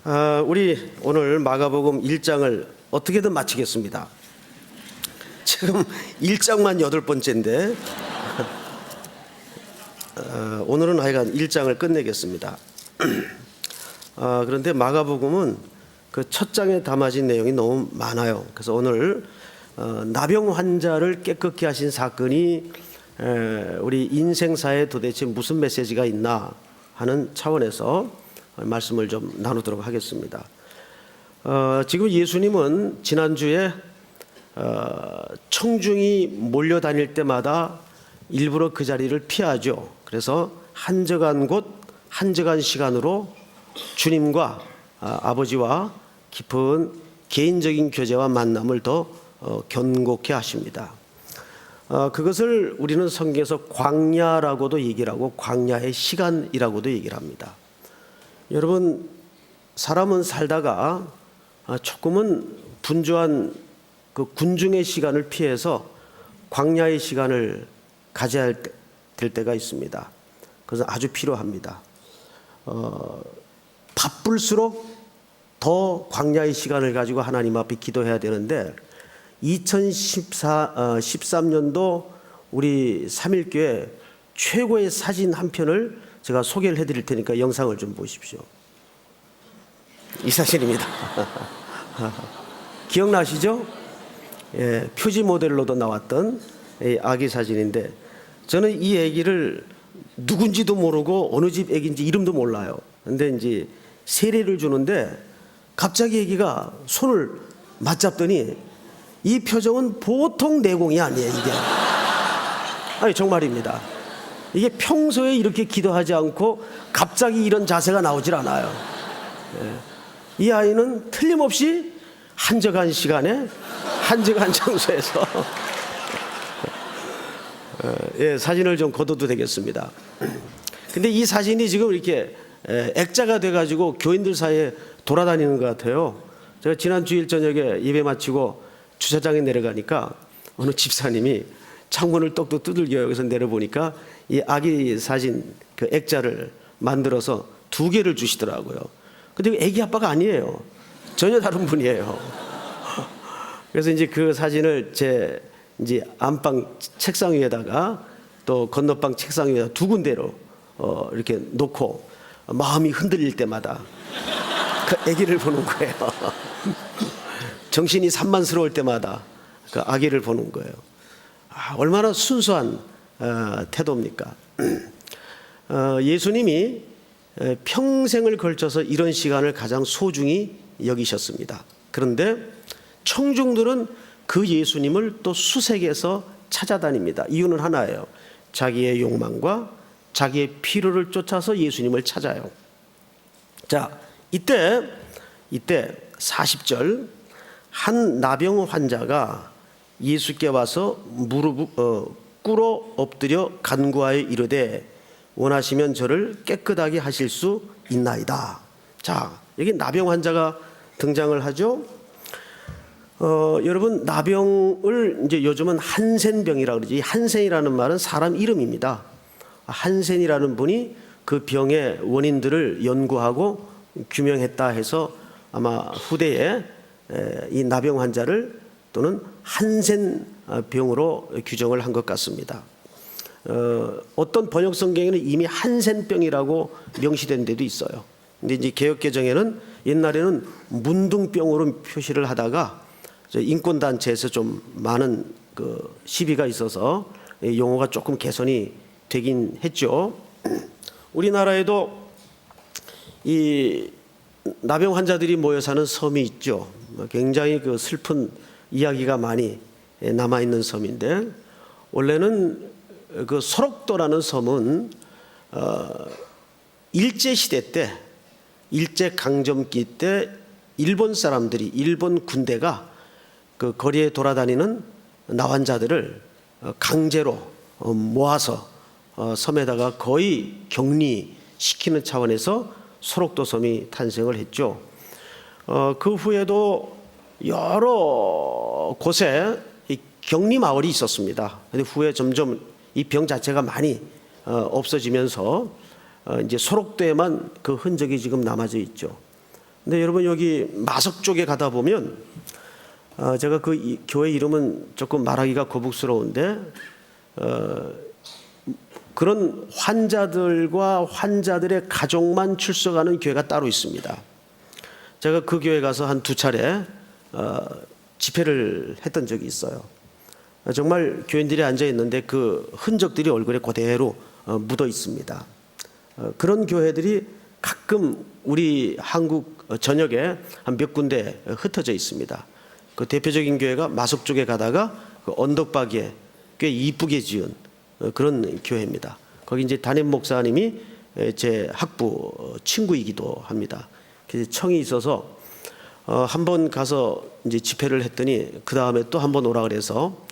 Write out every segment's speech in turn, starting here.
우리 오늘 마가복음 1장을 어떻게든 마치겠습니다. 지금 1장만 8번째인데 오늘은 하여간 1장을 끝내겠습니다. 그런데 마가복음은 그 첫 장에 담아진 내용이 너무 많아요. 그래서 오늘 나병 환자를 깨끗게 하신 사건이 우리 인생사에 도대체 무슨 메시지가 있나 하는 차원에서 말씀을 좀 나누도록 하겠습니다. 지금 예수님은 지난주에 청중이 몰려다닐 때마다 일부러 그 자리를 피하죠. 그래서 한적한 곳, 한적한 시간으로 주님과 아버지와 깊은 개인적인 교제와 만남을 더 견고케 하십니다. 그것을 우리는 성경에서 광야라고도 얘기를 하고 광야의 시간이라고도 얘기를 합니다. 여러분, 사람은 살다가 조금은 분주한 그 군중의 시간을 피해서 광야의 시간을 가져야 될 때가 있습니다. 그것은 아주 필요합니다. 바쁠수록 더 광야의 시간을 가지고 하나님 앞에 기도해야 되는데 2013년도 우리 삼일교회 최고의 사진 한 편을 제가 소개를 해드릴 테니까 영상을 좀 보십시오. 이 사진입니다. 기억나시죠? 예, 표지 모델로도 나왔던 아기 사진인데 저는 이 아기를 누군지도 모르고 어느 집 아기인지 이름도 몰라요. 근데 이제 세례를 주는데 갑자기 아기가 손을 맞잡더니 이 표정은 보통 내공이 아니에요, 이게. 아니, 정말입니다. 이게 평소에 이렇게 기도하지 않고 갑자기 이런 자세가 나오질 않아요. 이 아이는 틀림없이 한적한 시간에 한적한 장소에서 사진을 좀 거둬도 되겠습니다. 근데 이 사진이 지금 이렇게 액자가 돼가지고 교인들 사이에 돌아다니는 것 같아요. 제가 지난 주일 저녁에 예배 마치고 주차장에 내려가니까 어느 집사님이 창문을 똑똑 두들겨 여기서 내려보니까 이 아기 사진 그 액자를 만들어서 2개를 주시더라고요. 근데 아기 아빠가 아니에요. 전혀 다른 분이에요. 그래서 이제 그 사진을 제 이제 안방 책상 위에다가 또 건너방 책상 위에다 2군데로 이렇게 놓고 마음이 흔들릴 때마다 그 아기를 보는 거예요. 정신이 산만스러울 때마다 그 아기를 보는 거예요. 얼마나 순수한 태도입니까? 예수님이 평생을 걸쳐서 이런 시간을 가장 소중히 여기셨습니다. 그런데 청중들은 그 예수님을 또 수색해서 찾아다닙니다. 이유는 하나예요. 자기의 욕망과 자기의 필요를 쫓아서 예수님을 찾아요. 자, 이때 40절 한 나병 환자가 예수께 와서 꿇어 엎드려 간구하여 이르되 원하시면 저를 깨끗하게 하실 수 있나이다. 자, 여기 나병 환자가 등장을 하죠. 여러분, 나병을 이제 요즘은 한센병이라고 그러지. 한센이라는 말은 사람 이름입니다. 한센이라는 분이 그 병의 원인들을 연구하고 규명했다 해서 아마 후대에 이 나병 환자를 또는 한센병으로 규정을 한 것 같습니다. 어떤 번역 성경에는 이미 한센병이라고 명시된 데도 있어요. 근데 이제 개역개정에는 옛날에는 문둥병으로 표시를 하다가 인권단체에서 좀 많은 그 시비가 있어서 용어가 조금 개선이 되긴 했죠. 우리나라에도 이 나병 환자들이 모여 사는 섬이 있죠. 굉장히 그 슬픈 이야기가 많이 남아있는 섬인데 원래는 그 소록도라는 섬은 일제시대 때 일제강점기 때 일본 사람들이 일본 군대가 그 거리에 돌아다니는 나환자들을 강제로 모아서 섬에다가 거의 격리시키는 차원에서 소록도 섬이 탄생을 했죠. 그 후에도 여러 곳에 이 격리 마을이 있었습니다. 근데 후에 점점 이 병 자체가 많이 없어지면서 이제 소록도에만 그 흔적이 지금 남아져 있죠. 근데 여러분 여기 마석 쪽에 가다 보면 제가 그 교회 이름은 조금 말하기가 거북스러운데 그런 환자들과 환자들의 가족만 출석하는 교회가 따로 있습니다. 제가 그 교회 가서 한 2차례 집회를 했던 적이 있어요. 정말 교인들이 앉아 있는데 그 흔적들이 얼굴에 그대로 묻어 있습니다. 그런 교회들이 가끔 우리 한국 전역에 한 몇 군데 흩어져 있습니다. 그 대표적인 교회가 마석 쪽에 가다가 그 언덕바위에 꽤 이쁘게 지은 그런 교회입니다. 거기 이제 담임 목사님이 제 학부 친구이기도 합니다. 그래서 청이 있어서 한번 가서 이제 집회를 했더니 그 다음에 또 한번 오라 그래서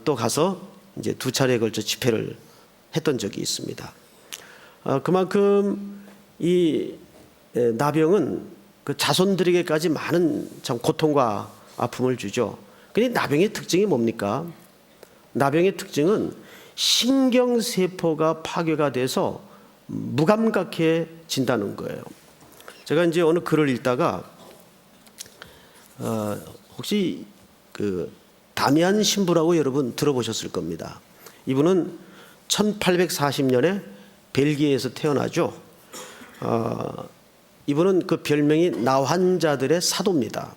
또 가서 이제 2차례에 걸쳐 집회를 했던 적이 있습니다. 그만큼 이 나병은 그 자손들에게까지 많은 참 고통과 아픔을 주죠. 근데 나병의 특징이 뭡니까? 나병의 특징은 신경세포가 파괴가 돼서 무감각해진다는 거예요. 제가 이제 어느 글을 읽다가 혹시 그 다미안 신부라고 여러분 들어보셨을 겁니다. 이분은 1840년에 벨기에에서 태어나죠. 이분은 그 별명이 나환자들의 사도입니다.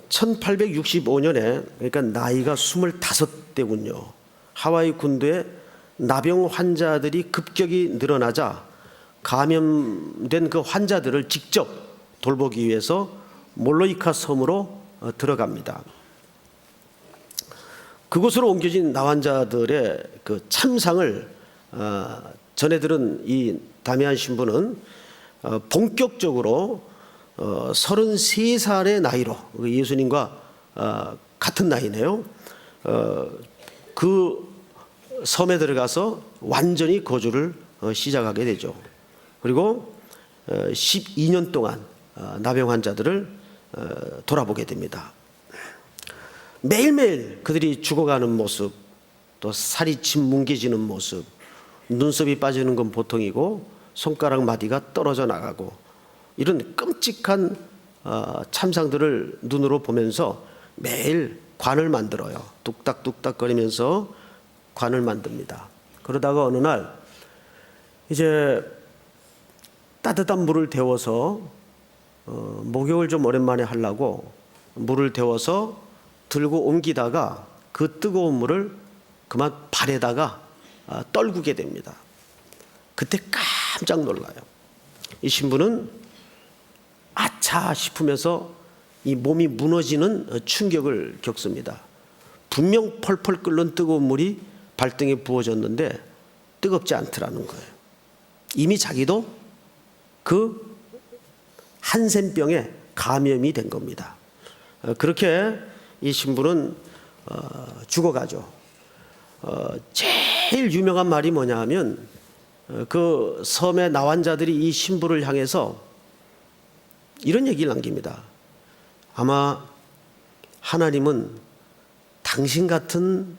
1865년에 그러니까 나이가 25대군요. 하와이 군도에 나병 환자들이 급격히 늘어나자 감염된 그 환자들을 직접 돌보기 위해서 몰로이카 섬으로 들어갑니다. 그곳으로 옮겨진 나환자들의 그 참상을 전해 들은 이 다미안 신부는 본격적으로 33살의 나이로 예수님과 같은 나이네요. 그 섬에 들어가서 완전히 거주를 시작하게 되죠. 그리고 12년 동안 나병 환자들을 돌아보게 됩니다. 매일매일 그들이 죽어가는 모습, 또 살이 짓뭉개지는 모습, 눈썹이 빠지는 건 보통이고 손가락 마디가 떨어져 나가고 이런 끔찍한 참상들을 눈으로 보면서 매일 관을 만들어요. 뚝딱뚝딱 거리면서 관을 만듭니다. 그러다가 어느 날 이제 따뜻한 물을 데워서 목욕을 좀 오랜만에 하려고 물을 데워서 들고 옮기다가 그 뜨거운 물을 그만 발에다가 떨구게 됩니다. 그때 깜짝 놀라요. 이 신부는 아차 싶으면서 이 몸이 무너지는 충격을 겪습니다. 분명 펄펄 끓는 뜨거운 물이 발등에 부어졌는데 뜨겁지 않더라는 거예요. 이미 자기도 그 한센병에 감염이 된 겁니다. 그렇게 이 신부는 죽어가죠. 제일 유명한 말이 뭐냐 하면 그 섬의 나환자들이 이 신부를 향해서 이런 얘기를 남깁니다. 아마 하나님은 당신 같은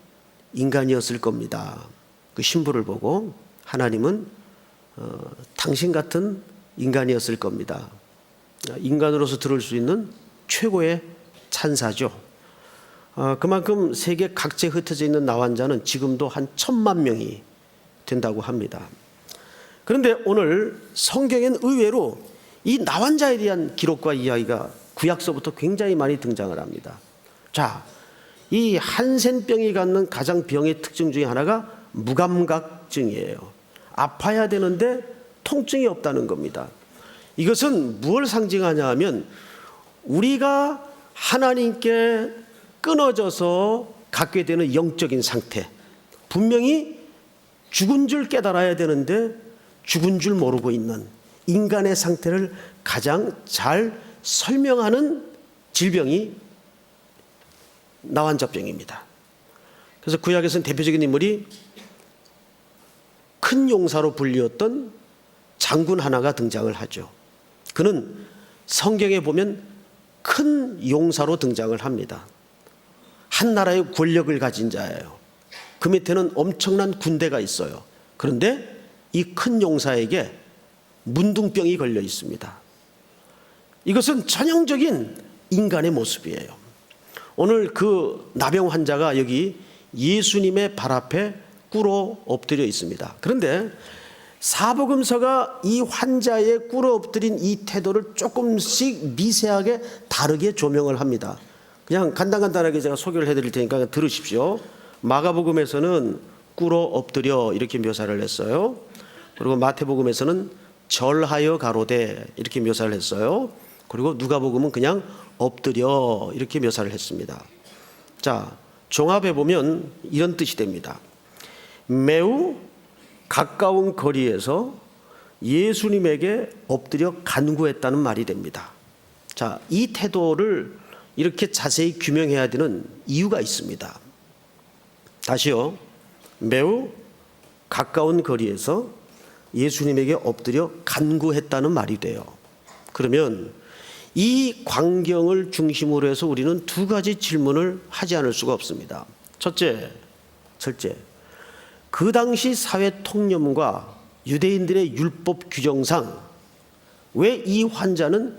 인간이었을 겁니다. 그 신부를 보고 하나님은 당신 같은 인간이었을 겁니다. 인간으로서 들을 수 있는 최고의 찬사죠. 그만큼 세계 각지에 흩어져 있는 나환자는 지금도 한 1,000만 명이 된다고 합니다. 그런데 오늘 성경엔 의외로 이 나환자에 대한 기록과 이야기가 구약서부터 굉장히 많이 등장을 합니다. 자, 이 한센병이 갖는 가장 병의 특징 중에 하나가 무감각증이에요. 아파야 되는데 통증이 없다는 겁니다. 이것은 무엇을 상징하냐 하면 우리가 하나님께 끊어져서 갖게 되는 영적인 상태, 분명히 죽은 줄 깨달아야 되는데 죽은 줄 모르고 있는 인간의 상태를 가장 잘 설명하는 질병이 나환자병입니다. 그래서 구약에서는 대표적인 인물이 큰 용사로 불리웠던 장군 하나가 등장을 하죠. 그는 성경에 보면 큰 용사로 등장을 합니다. 한 나라의 권력을 가진 자예요. 그 밑에는 엄청난 군대가 있어요. 그런데 이 큰 용사에게 문둥병이 걸려 있습니다. 이것은 전형적인 인간의 모습이에요. 오늘 그 나병 환자가 여기 예수님의 발 앞에 꿇어 엎드려 있습니다. 그런데 사복음서가 이 환자의 꿇어 엎드린 이 태도를 조금씩 미세하게 다르게 조명을 합니다. 그냥 간단하게 제가 소개를 해드릴 테니까 들으십시오. 마가복음에서는 꿇어 엎드려 이렇게 묘사를 했어요. 그리고 마태복음에서는 절하여 가로되 이렇게 묘사를 했어요. 그리고 누가복음은 그냥 엎드려 이렇게 묘사를 했습니다. 자, 종합해 보면 이런 뜻이 됩니다. 매우 가까운 거리에서 예수님에게 엎드려 간구했다는 말이 됩니다. 자, 이 태도를 이렇게 자세히 규명해야 되는 이유가 있습니다. 다시요. 매우 가까운 거리에서 예수님에게 엎드려 간구했다는 말이 돼요. 그러면 이 광경을 중심으로 해서 우리는 두 가지 질문을 하지 않을 수가 없습니다. 첫째, 그 당시 사회 통념과 유대인들의 율법 규정상 왜 이 환자는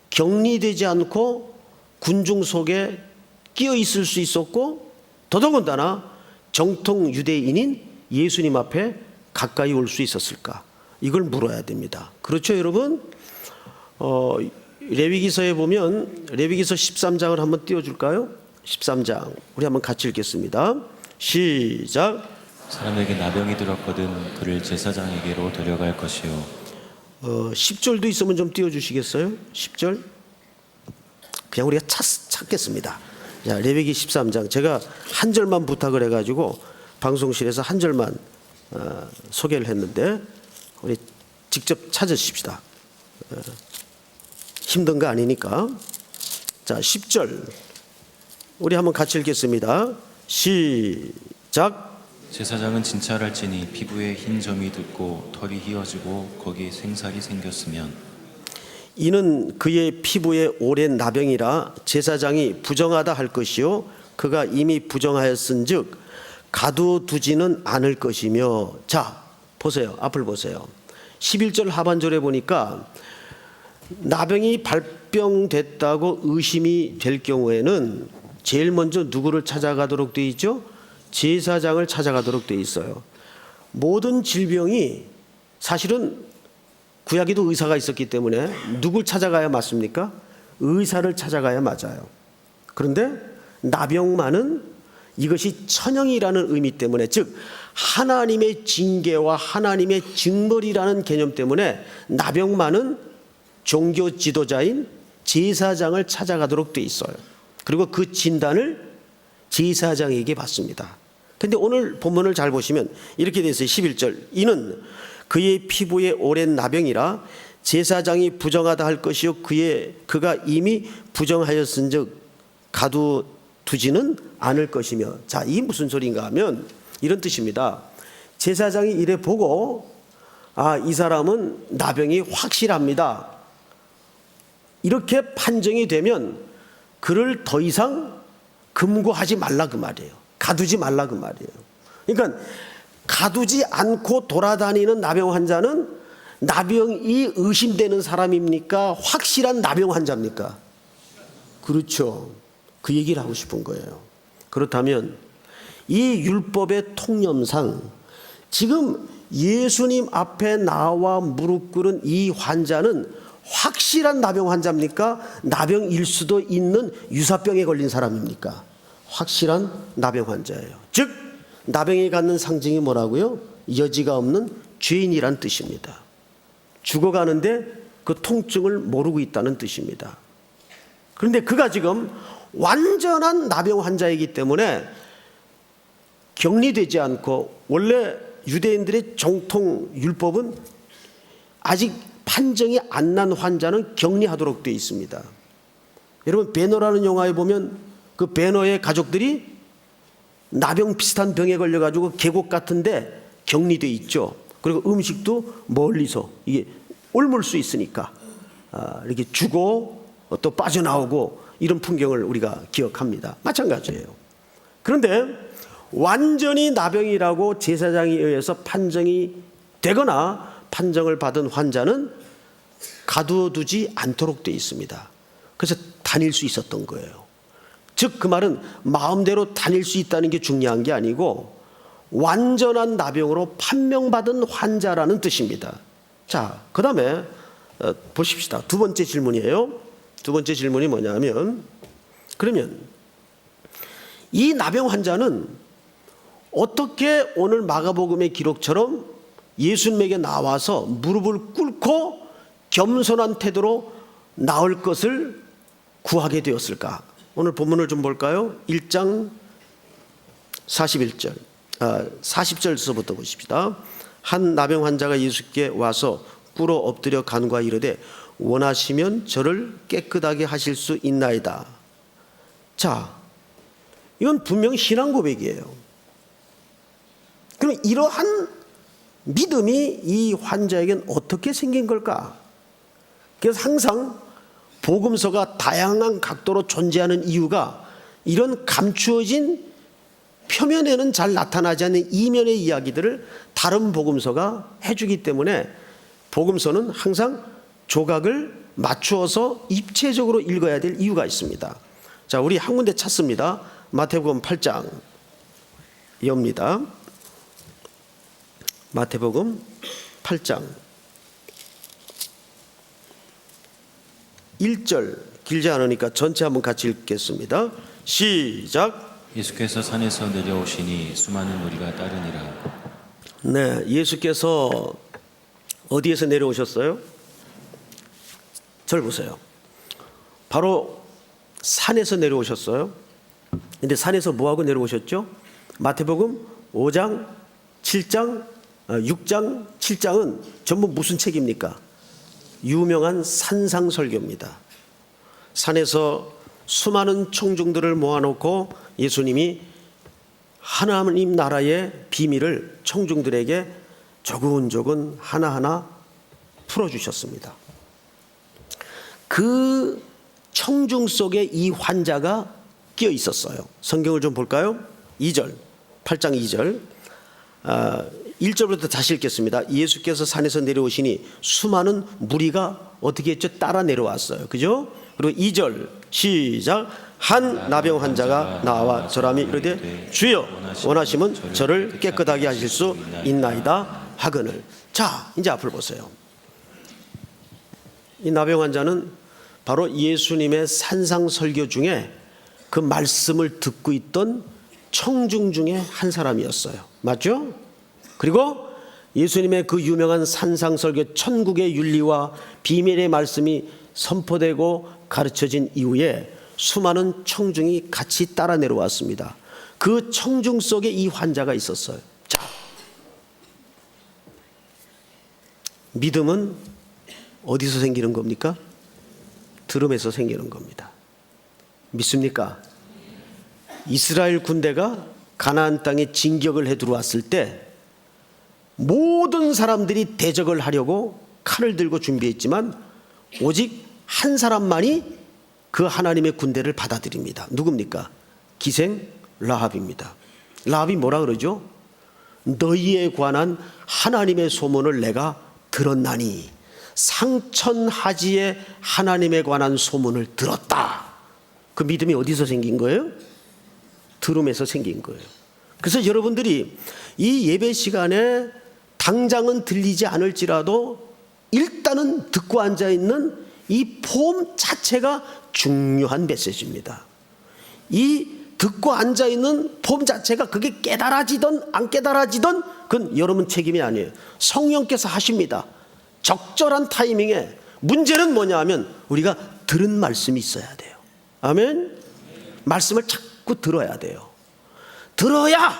격리되지 않고 군중 속에 끼어 있을 수 있었고 더더군다나 정통 유대인인 예수님 앞에 가까이 올 수 있었을까? 이걸 물어야 됩니다. 그렇죠, 여러분? 레위기서에 보면 레위기서 13장을 한번 띄워줄까요? 13장 우리 한번 같이 읽겠습니다. 시작. 사람에게 나병이 들었거든 그를 제사장에게로 데려갈 것이요. 10절도 있으면 좀 띄워주시겠어요? 10절 그냥 우리가 찾겠습니다. 자, 레위기 13장 제가 한 절만 부탁을 해가지고 방송실에서 한 절만 소개를 했는데 우리 직접 찾으십시다. 힘든 거 아니니까. 자, 10절 우리 한번 같이 읽겠습니다. 시작. 제사장은 진찰할지니 피부에 흰 점이 돋고 털이 휘어지고 거기에 생살이 생겼으면 이는 그의 피부에 오랜 나병이라 제사장이 부정하다 할 것이요 그가 이미 부정하였은즉 가두두지는 않을 것이며. 자, 보세요. 앞을 보세요. 11절 하반절에 보니까 나병이 발병됐다고 의심이 될 경우에는 제일 먼저 누구를 찾아가도록 되어 있죠? 제사장을 찾아가도록 되어 있어요. 모든 질병이 사실은 구약에도 의사가 있었기 때문에 누굴 찾아가야 맞습니까? 의사를 찾아가야 맞아요. 그런데 나병만은 이것이 천형이라는 의미 때문에, 즉 하나님의 징계와 하나님의 징벌이라는 개념 때문에 나병만은 종교 지도자인 제사장을 찾아가도록 돼 있어요. 그리고 그 진단을 제사장에게 받습니다. 그런데 오늘 본문을 잘 보시면 이렇게 되어 있어요. 11절 이는 그의 피부에 오랜 나병이라 제사장이 부정하다 할 것이요 그가 이미 부정하였은즉 가두두지는 않을 것이며. 자, 이 무슨 소리인가 하면 이런 뜻입니다. 제사장이 이래 보고 이 사람은 나병이 확실합니다. 이렇게 판정이 되면 그를 더 이상 금고하지 말라 그 말이에요. 가두지 말라 그 말이에요. 그러니까 가두지 않고 돌아다니는 나병 환자는 나병이 의심되는 사람입니까? 확실한 나병 환자입니까? 그렇죠. 그 얘기를 하고 싶은 거예요. 그렇다면 이 율법의 통념상 지금 예수님 앞에 나와 무릎 꿇은 이 환자는 확실한 나병 환자입니까? 나병일 수도 있는 유사병에 걸린 사람입니까? 확실한 나병 환자예요. 즉 나병이 갖는 상징이 뭐라고요? 여지가 없는 죄인이란 뜻입니다. 죽어가는데 그 통증을 모르고 있다는 뜻입니다. 그런데 그가 지금 완전한 나병 환자이기 때문에 격리되지 않고, 원래 유대인들의 정통 율법은 아직 판정이 안 난 환자는 격리하도록 되어 있습니다. 여러분 베너라는 영화에 보면 그 베너의 가족들이 나병 비슷한 병에 걸려가지고 계곡 같은데 격리되어 있죠. 그리고 음식도 멀리서 이게 옮을 수 있으니까 이렇게 주고 또 빠져나오고 이런 풍경을 우리가 기억합니다. 마찬가지예요. 그런데 완전히 나병이라고 제사장에 의해서 판정이 되거나 판정을 받은 환자는 가두어두지 않도록 되어 있습니다. 그래서 다닐 수 있었던 거예요. 즉 그 말은 마음대로 다닐 수 있다는 게 중요한 게 아니고 완전한 나병으로 판명받은 환자라는 뜻입니다. 자, 그 다음에 보십시다. 두 번째 질문이에요. 두 번째 질문이 뭐냐면, 그러면 이 나병 환자는 어떻게 오늘 마가복음의 기록처럼 예수님에게 나와서 무릎을 꿇고 겸손한 태도로 나을 것을 구하게 되었을까? 오늘 본문을 좀 볼까요? 1장 40절서부터 보십시다. 한 나병 환자가 예수께 와서 꿇어 엎드려 간구하여 이르되 원하시면 저를 깨끗하게 하실 수 있나이다. 자, 이건 분명 신앙 고백이에요. 그럼 이러한 믿음이 이 환자에겐 어떻게 생긴 걸까? 그래서 항상 복음서가 다양한 각도로 존재하는 이유가 이런 감추어진 표면에는 잘 나타나지 않는 이면의 이야기들을 다른 복음서가 해주기 때문에 복음서는 항상 조각을 맞추어서 입체적으로 읽어야 될 이유가 있습니다. 자, 우리 한 군데 찾습니다. 마태복음 8장 엽니다. 마태복음 8장 1절, 길지 않으니까 전체 한번 같이 읽겠습니다. 시작. 예수께서 산에서 내려오시니 수많은 무리가 따르니라. 네, 예수께서 어디에서 내려오셨어요? 절 보세요. 바로 산에서 내려오셨어요. 근데 산에서 뭐하고 내려오셨죠? 마태복음 5장, 7장, 6장, 7장은 전부 무슨 책입니까? 유명한 산상설교입니다. 산에서 수많은 청중들을 모아놓고 예수님이 하나님 나라의 비밀을 청중들에게 조근조근 하나하나 풀어주셨습니다. 그 청중 속에 이 환자가 끼어 있었어요. 성경을 좀 볼까요? 2절, 8장 2절 1절부터 다시 읽겠습니다. 예수께서 산에서 내려오시니 수많은 무리가 어떻게 했죠? 따라 내려왔어요. 그죠? 그리고 2절 시작. 한 나병 환자가 나와 절하며 이르되 주여 원하시면 저를 깨끗하게 하실 수 있나이다 하거늘. 자, 이제 앞을 보세요. 이 나병 환자는 바로 예수님의 산상설교 중에 그 말씀을 듣고 있던 청중 중에 한 사람이었어요. 맞죠? 그리고 예수님의 그 유명한 산상설교 천국의 윤리와 비밀의 말씀이 선포되고 가르쳐진 이후에 수많은 청중이 같이 따라 내려왔습니다. 그 청중 속에 이 환자가 있었어요. 자, 믿음은 어디서 생기는 겁니까? 들음에서 생기는 겁니다. 믿습니까? 이스라엘 군대가 가나안 땅에 진격을 해 들어왔을 때 모든 사람들이 대적을 하려고 칼을 들고 준비했지만 오직 한 사람만이 그 하나님의 군대를 받아들입니다. 누굽니까? 기생 라합입니다. 라합이 뭐라 그러죠? 너희에 관한 하나님의 소문을 내가 들었나니 상천하지에 하나님에 관한 소문을 들었다. 그 믿음이 어디서 생긴 거예요? 들음에서 생긴 거예요. 그래서 여러분들이 이 예배 시간에 당장은 들리지 않을지라도 일단은 듣고 앉아있는 이 폼 자체가 중요한 메시지입니다. 이 듣고 앉아있는 폼 자체가 그게 깨달아지든 안 깨달아지든 그건 여러분 책임이 아니에요. 성령께서 하십니다. 적절한 타이밍에. 문제는 뭐냐 하면 우리가 들은 말씀이 있어야 돼요. 아멘. 말씀을 자꾸 들어야 돼요. 들어야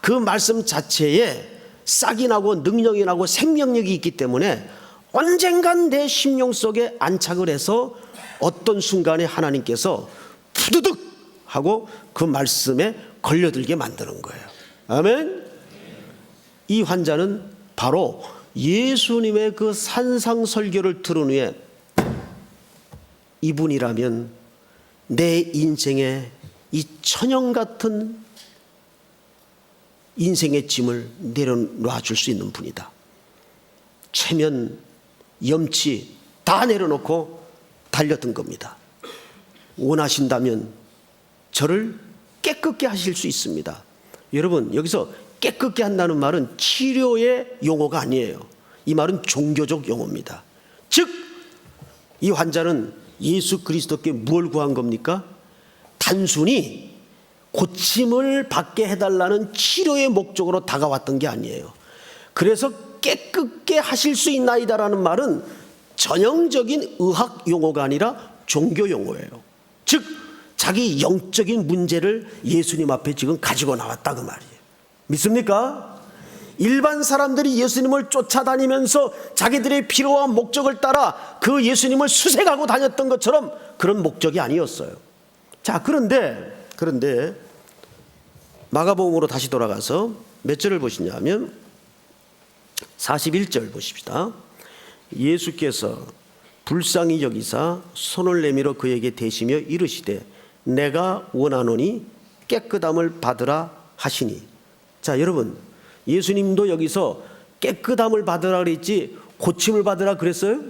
그 말씀 자체에 싹이 나고 능력이 나고 생명력이 있기 때문에 언젠간 내 심령 속에 안착을 해서 어떤 순간에 하나님께서 푸드득 하고 그 말씀에 걸려들게 만드는 거예요. 아멘. 이 환자는 바로 예수님의 그 산상설교를 들은 후에 이분이라면 내 인생에 이 천연 같은 인생의 짐을 내려놔 줄 수 있는 분이다. 체면, 염치 다 다 내려놓고 달렸던 겁니다. 원하신다면 저를 깨끗게 하실 수 있습니다. 여러분, 여기서 깨끗게 한다는 말은 치료의 용어가 아니에요. 이 말은 종교적 용어입니다. 즉, 이 환자는 예수 그리스도께 뭘 구한 겁니까? 단순히 고침을 받게 해달라는 치료의 목적으로 다가왔던 게 아니에요. 그래서 깨끗게 하실 수 있나이다라는 말은 전형적인 의학 용어가 아니라 종교 용어예요. 즉, 자기 영적인 문제를 예수님 앞에 지금 가지고 나왔다 그 말이에요. 믿습니까? 일반 사람들이 예수님을 쫓아다니면서 자기들의 필요와 목적을 따라 그 예수님을 수색하고 다녔던 것처럼 그런 목적이 아니었어요. 자, 그런데 마가복음으로 다시 돌아가서 몇 절을 보시냐면 41절 보십시다. 예수께서 불쌍히 여기사 손을 내밀어 그에게 대시며 이르시되 내가 원하노니 깨끗함을 받으라 하시니. 자, 여러분, 예수님도 여기서 깨끗함을 받으라 그랬지 고침을 받으라 그랬어요?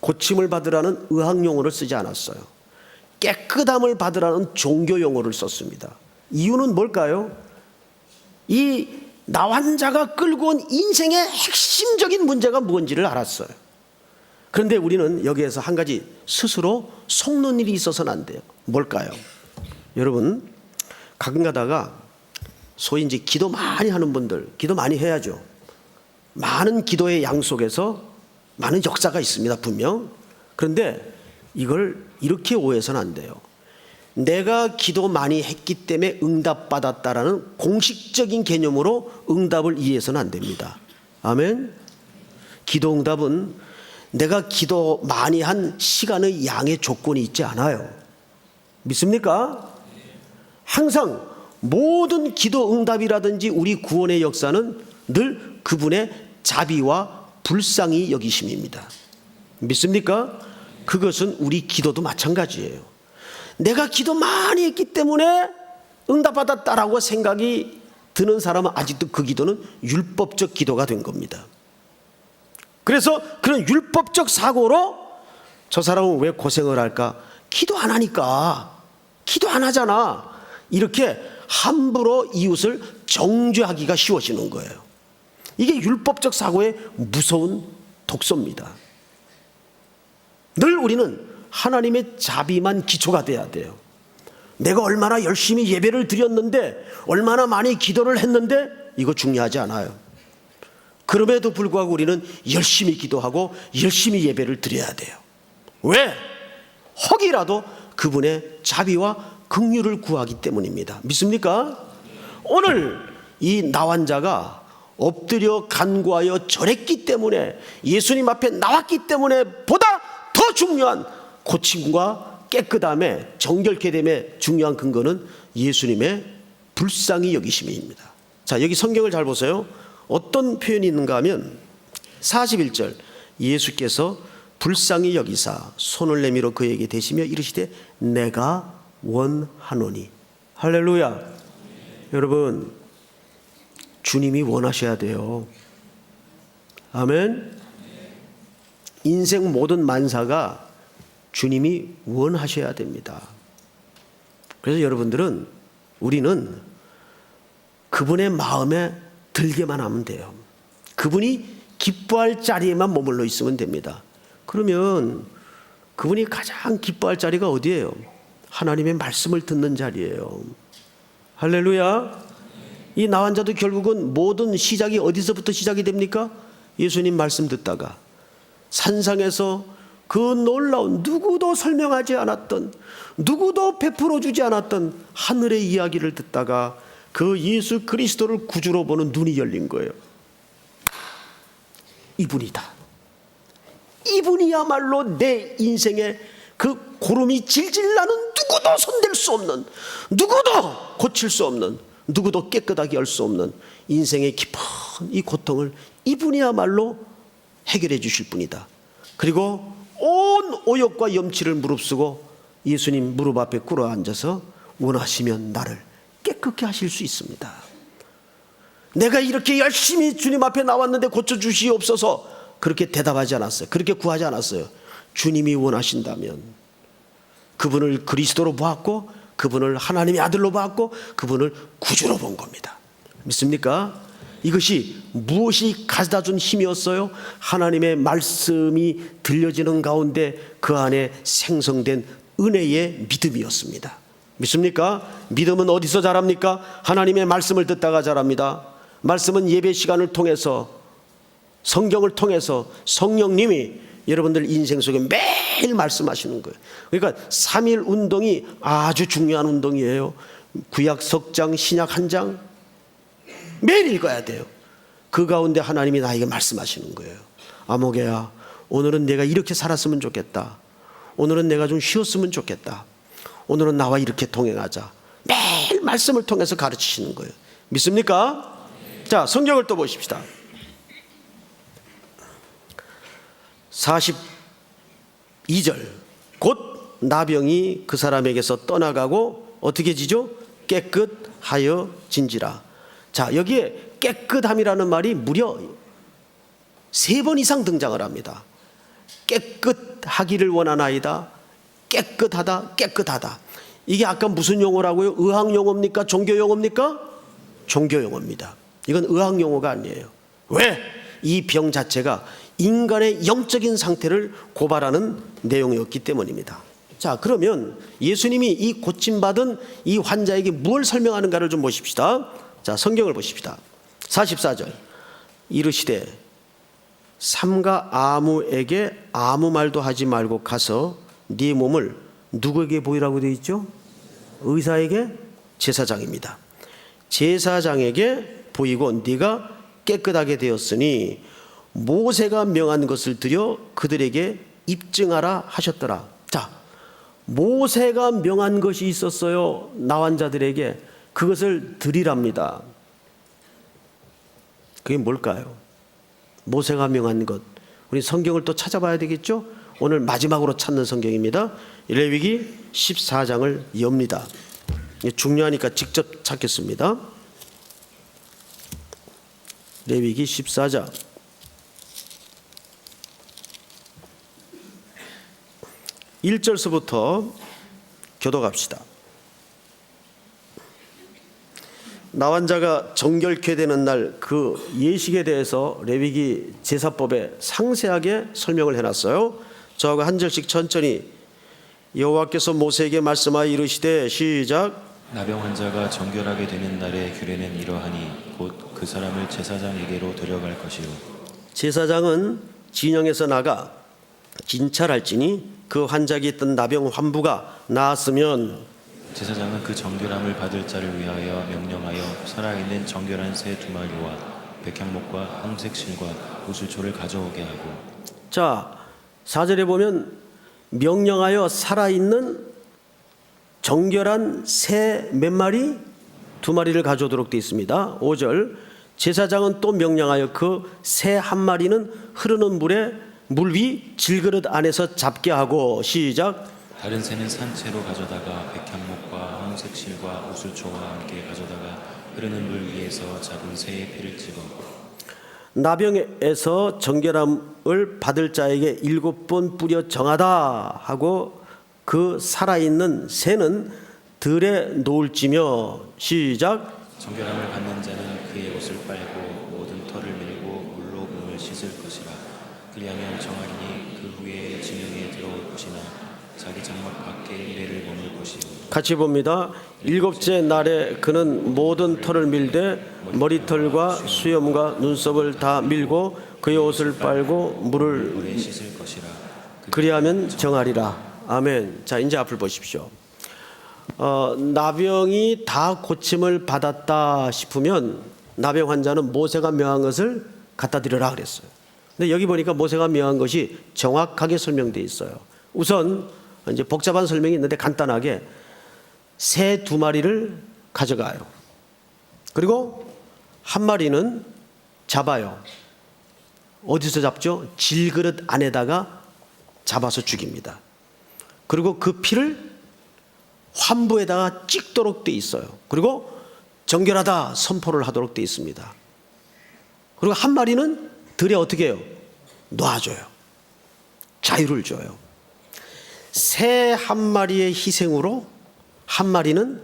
고침을 받으라는 의학 용어를 쓰지 않았어요. 깨끗함을 받으라는 종교 용어를 썼습니다. 이유는 뭘까요? 이 나환자가 끌고 온 인생의 핵심적인 문제가 뭔지를 알았어요. 그런데 우리는 여기에서 한 가지 스스로 속는 일이 있어서는 안 돼요. 뭘까요? 여러분, 가끔 가다가 소위 이제 기도 많이 하는 분들, 기도 많이 해야죠. 많은 기도의 양 속에서 많은 역사가 있습니다, 분명. 그런데 이걸 이렇게 오해해서는 안 돼요. 내가 기도 많이 했기 때문에 응답받았다라는 공식적인 개념으로 응답을 이해해서는 안 됩니다. 아멘. 기도 응답은 내가 기도 많이 한 시간의 양의 조건이 있지 않아요. 믿습니까? 항상 모든 기도 응답이라든지 우리 구원의 역사는 늘 그분의 자비와 불쌍히 여기심입니다. 믿습니까? 그것은 우리 기도도 마찬가지예요. 내가 기도 많이 했기 때문에 응답받았다라고 생각이 드는 사람은 아직도 그 기도는 율법적 기도가 된 겁니다. 그래서 그런 율법적 사고로 저 사람은 왜 고생을 할까? 기도 안 하니까. 기도 안 하잖아. 이렇게 함부로 이웃을 정죄하기가 쉬워지는 거예요. 이게 율법적 사고의 무서운 독소입니다. 늘 우리는 하나님의 자비만 기초가 돼야 돼요. 내가 얼마나 열심히 예배를 드렸는데, 얼마나 많이 기도를 했는데, 이거 중요하지 않아요. 그럼에도 불구하고 우리는 열심히 기도하고 열심히 예배를 드려야 돼요. 왜? 혹이라도 그분의 자비와 긍휼을 구하기 때문입니다. 믿습니까? 오늘 이 나환자가 엎드려 간구하여 절했기 때문에, 예수님 앞에 나왔기 때문에 보다 더 중요한 고침과 깨끗함에, 정결케 됨의 중요한 근거는 예수님의 불쌍히 여기심입니다. 자, 여기 성경을 잘 보세요. 어떤 표현이 있는가 하면 41절, 예수께서 불쌍히 여기사 손을 내밀어 그에게 대시며 이르시되 내가 원하노니. 할렐루야. 여러분, 주님이 원하셔야 돼요. 아멘. 인생 모든 만사가 주님이 원하셔야 됩니다. 그래서 여러분들은, 우리는 그분의 마음에 들게만 하면 돼요. 그분이 기뻐할 자리에만 머물러 있으면 됩니다. 그러면 그분이 가장 기뻐할 자리가 어디예요? 하나님의 말씀을 듣는 자리예요. 할렐루야. 이 나환자도 결국은 모든 시작이 어디서부터 시작이 됩니까? 예수님 말씀 듣다가 산상에서 그 놀라운, 누구도 설명하지 않았던, 누구도 베풀어 주지 않았던 하늘의 이야기를 듣다가 그 예수 그리스도를 구주로 보는 눈이 열린 거예요. 이분이다. 이분이야말로 내 인생의 그 고름이 질질 나는, 누구도 손댈 수 없는, 누구도 고칠 수 없는, 누구도 깨끗하게 할 수 없는 인생의 깊은 이 고통을 이분이야말로 해결해 주실 분이다. 그리고 온 오욕과 염치를 무릅쓰고 예수님 무릎 앞에 꿇어 앉아서 원하시면 나를 깨끗게 하실 수 있습니다. 내가 이렇게 열심히 주님 앞에 나왔는데 고쳐주시옵소서, 그렇게 대답하지 않았어요. 그렇게 구하지 않았어요. 주님이 원하신다면 그분을 그리스도로 보았고 그분을 하나님의 아들로 보았고 그분을 구주로 본 겁니다. 믿습니까? 이것이 무엇이 가져다 준 힘이었어요? 하나님의 말씀이 들려지는 가운데 그 안에 생성된 은혜의 믿음이었습니다. 믿습니까? 믿음은 어디서 자랍니까? 하나님의 말씀을 듣다가 자랍니다. 말씀은 예배 시간을 통해서, 성경을 통해서 성령님이 여러분들 인생 속에 매일 말씀하시는 거예요. 그러니까 3일 운동이 아주 중요한 운동이에요. 구약 석장, 신약 한 장 매일 읽어야 돼요. 그 가운데 하나님이 나에게 말씀하시는 거예요. 아모개야, 오늘은 내가 이렇게 살았으면 좋겠다. 오늘은 내가 좀 쉬었으면 좋겠다. 오늘은 나와 이렇게 동행하자. 매일 말씀을 통해서 가르치시는 거예요. 믿습니까? 자, 성경을 또 보십시다. 42절. 곧 나병이 그 사람에게서 떠나가고 어떻게 지죠? 깨끗하여 진지라. 자, 여기에 깨끗함이라는 말이 무려 3번 이상 등장을 합니다. 깨끗하기를 원하나이다. 깨끗하다, 깨끗하다. 이게 아까 무슨 용어라고요? 의학 용어입니까? 종교 용어입니까? 종교 용어입니다. 이건 의학 용어가 아니에요. 왜? 이 병 자체가 인간의 영적인 상태를 고발하는 내용이었기 때문입니다. 자, 그러면 예수님이 이 고침받은 이 환자에게 뭘 설명하는가를 좀 보십시다. 자, 성경을 보십시다. 44절. 이르시되 삼가 아무에게 아무 말도 하지 말고 가서 네 몸을 누구에게 보이라고 되어 있죠? 의사에게, 제사장입니다. 제사장에게 보이고 네가 깨끗하게 되었으니 모세가 명한 것을 드려 그들에게 입증하라 하셨더라. 자, 모세가 명한 것이 있었어요. 나환자들에게. 그것을 드리랍니다. 그게 뭘까요? 모세가 명한 것. 우리 성경을 또 찾아봐야 되겠죠? 오늘 마지막으로 찾는 성경입니다. 레위기 14장을 엽니다. 중요하니까 직접 찾겠습니다. 레위기 14장 1절서부터 교독합시다. 나환자가 정결케 되는 날 그 예식에 대해서 레위기 제사법에 상세하게 설명을 해놨어요. 저하고 한 절씩 천천히. 여호와께서 모세에게 말씀하여 이르시되 시작. 나병 환자가 정결하게 되는 날의 규례는 이러하니 곧 그 사람을 제사장에게로 데려갈 것이요 제사장은 진영에서 나가 진찰할지니 그 환자에게 있던 나병 환부가 나았으면 제사장은 그 정결함을 받을 자를 위하여 명령하여 살아있는 정결한 새 2마리와 백향목과 홍색 실과 우슬초를 가져오게 하고. 자, 4절에 보면 명령하여 살아있는 정결한 새 몇 마리? 2마리를 가져오도록 되어 있습니다. 5절. 제사장은 또 명령하여 그 새 한 마리는 흐르는 물에 물 위 질그릇 안에서 잡게 하고 시작. 다른 새는 산채로 가져다가 백향목과 홍색 실과 우슬초와 함께 가져다가 흐르는 물 위에서 작은 새의 피를 찍어. 나병에서 정결함을 받을 자에게 7번 뿌려 정하다 하고 그 살아있는 새는 들에 놓을지며 시작. 정결함을 받는 자는 그의 옷을 빨고 모든 털을 밀고 물로 몸을 씻을 것이라. 그리하면 정하리니 그 후에 진영에 들어올 것이나 자기 장막 밖에 이래를 머물 것이요. 같이 봅니다. 7째 날에 그는 모든 털을 밀되 머리털과 수염과 눈썹을 다 밀고 그의 옷을 빨고 물을 씻을 것이라. 그리하면 정하리라. 아멘. 자, 이제 앞을 보십시오. 나병이 다 고침을 받았다 싶으면 나병 환자는 모세가 명한 것을 갖다 드려라 그랬어요. 근데 여기 보니까 모세가 명한 것이 정확하게 설명되어 있어요. 우선 이제 복잡한 설명이 있는데 간단하게 새 2마리를 가져가요. 그리고 한 마리는 잡아요. 어디서 잡죠? 질그릇 안에다가 잡아서 죽입니다. 그리고 그 피를 환부에다가 찍도록 돼 있어요. 그리고 정결하다 선포를 하도록 돼 있습니다. 그리고 한 마리는 들에 어떻게 해요? 놔줘요. 자유를 줘요. 새 한 마리의 희생으로 한 마리는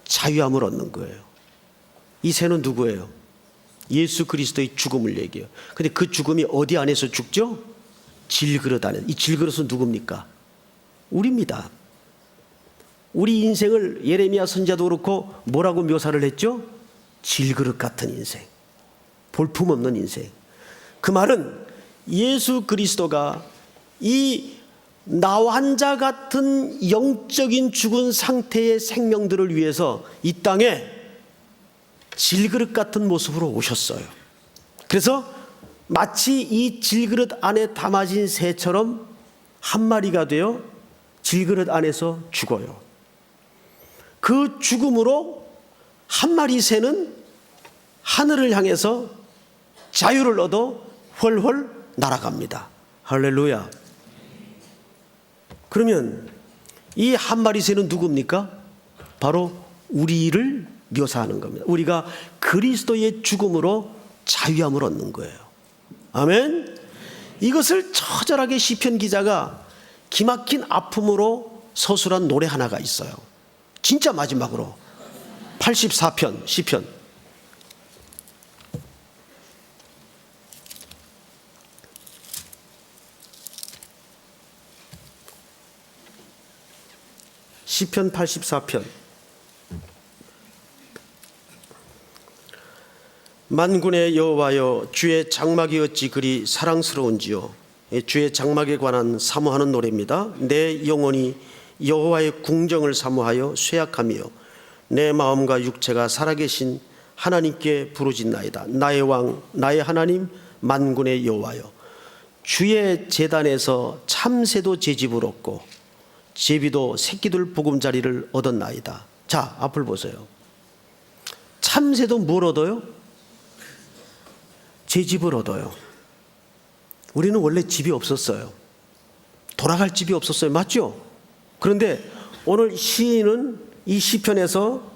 자유함을 얻는 거예요. 이 새는 누구예요? 예수 그리스도의 죽음을 얘기해요. 근데 그 죽음이 어디 안에서 죽죠? 질그릇 안에. 이 질그릇은 누굽니까? 우리입니다. 우리 인생을 예레미야 선지자도 그렇고 뭐라고 묘사를 했죠? 질그릇 같은 인생, 볼품없는 인생. 그 말은 예수 그리스도가 이 나환자 같은 영적인 죽은 상태의 생명들을 위해서 이 땅에 질그릇 같은 모습으로 오셨어요. 그래서 마치 이 질그릇 안에 담아진 새처럼 한 마리가 되어 질그릇 안에서 죽어요. 그 죽음으로 한 마리 새는 하늘을 향해서 자유를 얻어 훨훨 날아갑니다. 할렐루야. 그러면 이 한 마리 새는 누굽니까? 바로 우리를 묘사하는 겁니다. 우리가 그리스도의 죽음으로 자유함을 얻는 거예요. 아멘. 이것을 처절하게 시편 기자가 기막힌 아픔으로 서술한 노래 하나가 있어요. 진짜 마지막으로 84편 시편. 시편 84편. 만군의 여호와여, 주의 장막이 어찌 그리 사랑스러운지요. 주의 장막에 관한 사모하는 노래입니다. 내 영혼이 여호와의 궁정을 사모하여 쇠약하며 내 마음과 육체가 살아계신 하나님께 부르짖나이다. 나의 왕, 나의 하나님, 만군의 여호와여, 주의 제단에서 참새도 제 집을 얻고 제비도 새끼들 보금자리를 얻었나이다. 자, 앞을 보세요. 참새도 뭘 얻어요? 제 집을 얻어요. 우리는 원래 집이 없었어요. 돌아갈 집이 없었어요. 맞죠? 그런데 오늘 시인은 이 시편에서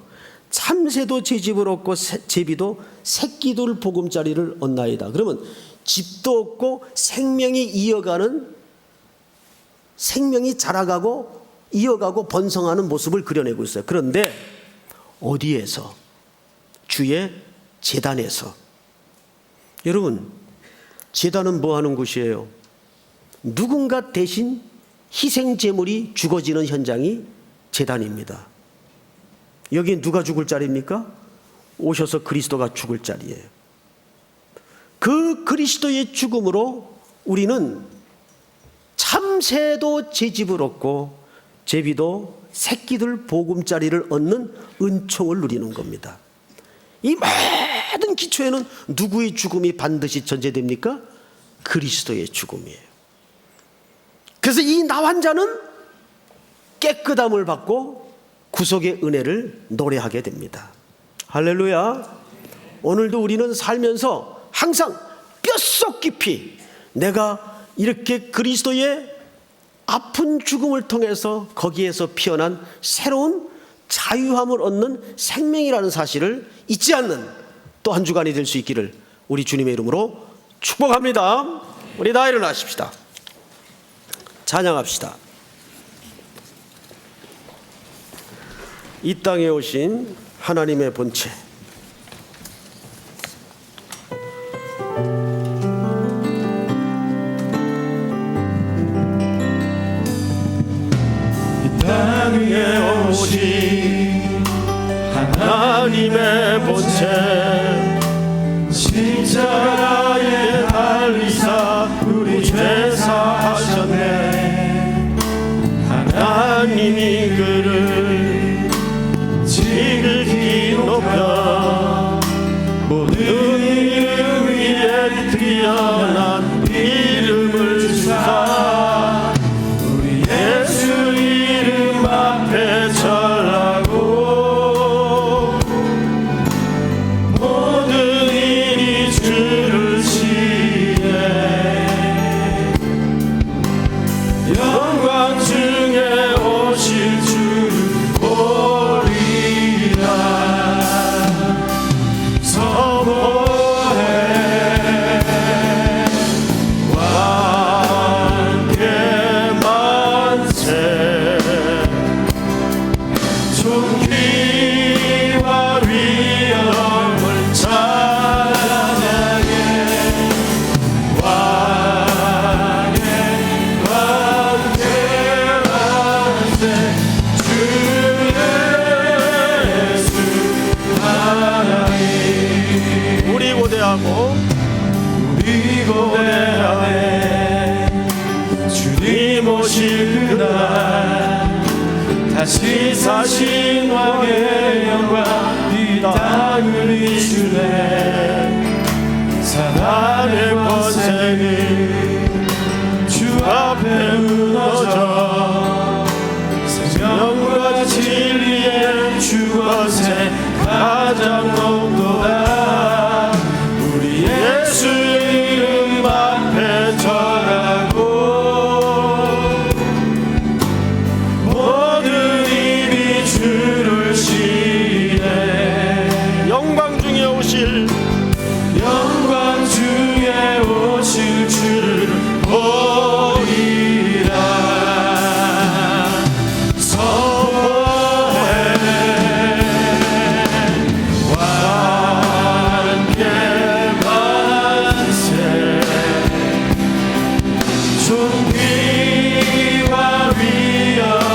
참새도 제 집을 얻고 제비도 새끼들 보금자리를 얻나이다. 그러면 집도 얻고 생명이 이어가는, 생명이 자라가고 이어가고 번성하는 모습을 그려내고 있어요. 그런데 어디에서? 주의 제단에서. 여러분, 제단은 뭐 하는 곳이에요? 누군가 대신 희생 제물이 죽어지는 현장이 제단입니다. 여기 누가 죽을 자리입니까? 오셔서 그리스도가 죽을 자리예요. 그 그리스도의 죽음으로 우리는 참새도 제 집을 얻고 제비도 새끼들 보금자리를 얻는 은총을 누리는 겁니다. 이 모든 기초에는 누구의 죽음이 반드시 전제됩니까? 그리스도의 죽음이에요. 그래서 이 나환자는 깨끗함을 받고 구속의 은혜를 노래하게 됩니다. 할렐루야. 오늘도 우리는 살면서 항상 뼛속 깊이 내가 이렇게 그리스도의 아픈 죽음을 통해서 거기에서 피어난 새로운 자유함을 얻는 생명이라는 사실을 잊지 않는 또 한 주간이 될 수 있기를 우리 주님의 이름으로 축복합니다. 우리 다 일어나십시다. 찬양합시다. 이 땅에 오신 하나님의 본체, 땅에 오신 하나님의 본체, 십자가에 달리사 우리 죄 사하셨네. 하나님이 그를 지극히 높여 모든 이름 위에 뛰어난 이름을 주사 우리 예수 이름 앞에 절하고 오실 그날 다시 사신 왕의 영광 이 땅을 이주네 사단의 권세는 주 앞에 무너져 생명과 진리의 주 권세 가장 높도다 우리 예수의 이름 앞에 절하고 모든 입이 주를 시네 영광 중에 오실 주를 보리라 선포해 왕께 만세 존귀와 위엄을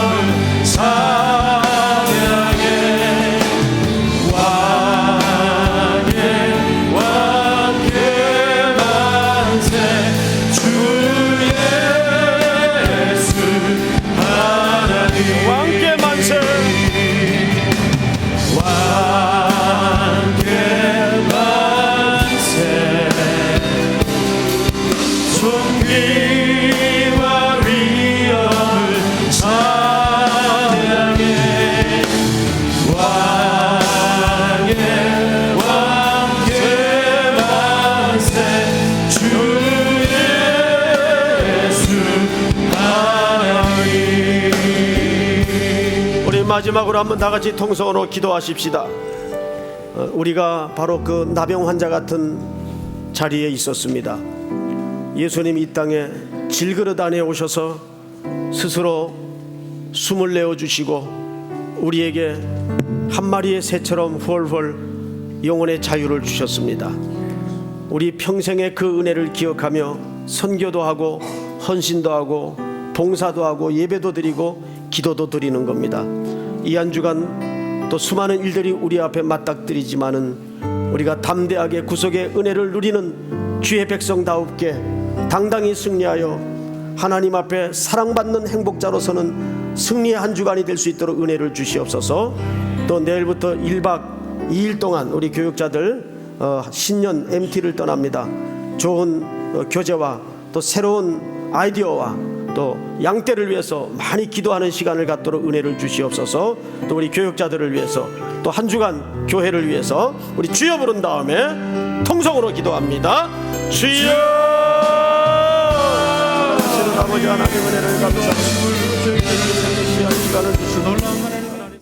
찬양해 마지막으로 한번 다 같이 통성으로 기도하십시다. 우리가 바로 그 나병 환자 같은 자리에 있었습니다. 예수님 이 땅에 질그릇 안에 오셔서 스스로 숨을 내어주시고 우리에게 한 마리의 새처럼 훌훌 영혼의 자유를 주셨습니다. 우리 평생의 그 은혜를 기억하며 선교도 하고 헌신도 하고 봉사도 하고 예배도 드리고 기도도 드리는 겁니다. 이 한 주간 또 수많은 일들이 우리 앞에 맞닥뜨리지만은 우리가 담대하게 구속의 은혜를 누리는 주의 백성다웁게 당당히 승리하여 하나님 앞에 사랑받는 행복자로서는 승리의 한 주간이 될 수 있도록 은혜를 주시옵소서. 또 내일부터 1박 2일 동안 우리 교육자들 신년 MT를 떠납니다. 좋은 교재와 또 새로운 아이디어와 또 양떼를 위해서 많이 기도하는 시간을 갖도록 은혜를 주시옵소서. 또 우리 교육자들을 위해서 또 한 주간 교회를 위해서 우리 주여 부른 다음에 통성으로 기도합니다. 주여 아버지 하나님의 은혜를 감사합니다. 시간을 주시고